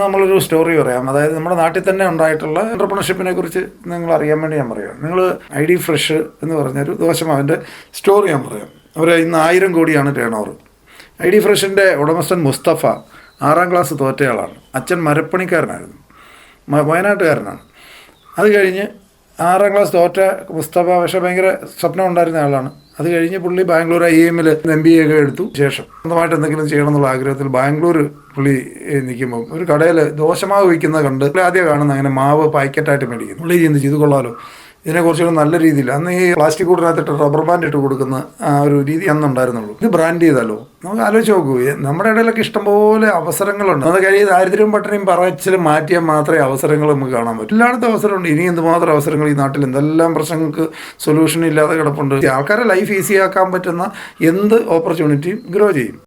നമ്മളൊരു സ്റ്റോറി പറയാം. അതായത് നമ്മുടെ നാട്ടിൽ തന്നെ ഉണ്ടായിട്ടുള്ള എൻ്റർപ്രണർഷിപ്പിനെ കുറിച്ച് നിങ്ങൾ അറിയാൻ വേണ്ടി ഞാൻ പറയാം. നിങ്ങൾ ID ഫ്രഷ് എന്ന് പറഞ്ഞൊരു ദോശമാവിൻ്റെ സ്റ്റോറി ഞാൻ പറയാം. അവർ ഇന്ന് 1000 കോടിയാണ് ടേൺ ഓവർ. ID ഫ്രഷിൻ്റെ ഉടമസ്ഥൻ മുസ്തഫ 6ാം ക്ലാസ് തോറ്റയാളാണ്. അച്ഛൻ മരപ്പണിക്കാരനായിരുന്നു, വയനാട്ടുകാരനാണ്. അത് കഴിഞ്ഞ് 6ാം ക്ലാസ് തോറ്റ മുസ്തഫ പക്ഷേ ഭയങ്കര സ്വപ്നം ഉണ്ടായിരുന്ന ആളാണ്. അത് കഴിഞ്ഞ് പുള്ളി ബാംഗ്ലൂർ IIM MBA ഒക്കെ എടുത്തു. ശേഷം സ്വന്തമായിട്ട് എന്തെങ്കിലും ചെയ്യണം എന്നുള്ള ആഗ്രഹത്തിൽ ബാംഗ്ലൂർ പുള്ളി നിൽക്കുമ്പോൾ ഒരു കടയിൽ ദോശമാവ് വിൽക്കുന്നത് കണ്ട് ആദ്യം കാണുന്ന അങ്ങനെ മാവ് പാക്കറ്റായിട്ട് മേടിക്കുന്നു. പുള്ളി ചിന്തിച്ച് ഇത് കൊള്ളാലോ, ഇതിനെ കുറച്ചുകൂടെ നല്ല രീതിയിൽ അന്ന് ഈ പ്ലാസ്റ്റിക് കൂടിനകത്തിട്ട് റബ്ബർ ബാൻഡ് ഇട്ട് കൊടുക്കുന്ന ആ ഒരു രീതി അന്നുണ്ടായിരുന്നുള്ളൂ. ഇത് ബ്രാൻഡ് ചെയ്താലോ? നമുക്ക് ആലോചിച്ച് നോക്കൂ, നമ്മുടെ ഇടയിലൊക്കെ ഇഷ്ടംപോലെ അവസരങ്ങളുണ്ട്. അത് കഴിഞ്ഞ് ദാരിദ്ര്യവും പട്ടിണിയും പറച്ചിലും മാറ്റിയാൽ മാത്രമേ അവസരങ്ങൾ നമുക്ക് കാണാൻ പറ്റൂ. എല്ലായിടത്തും അവസരമുണ്ട്. ഇനി എന്തുമാത്രം അവസരങ്ങൾ ഈ നാട്ടിൽ, എന്തെല്ലാം പ്രശ്നങ്ങൾക്ക് സൊല്യൂഷൻ ഇല്ലാതെ കിടപ്പുണ്ട്. ആൾക്കാരെ ലൈഫ് ഈസി ആക്കാൻ പറ്റുന്ന എന്ത് ഓപ്പർച്യൂണിറ്റിയും ഗ്രോ ചെയ്യും.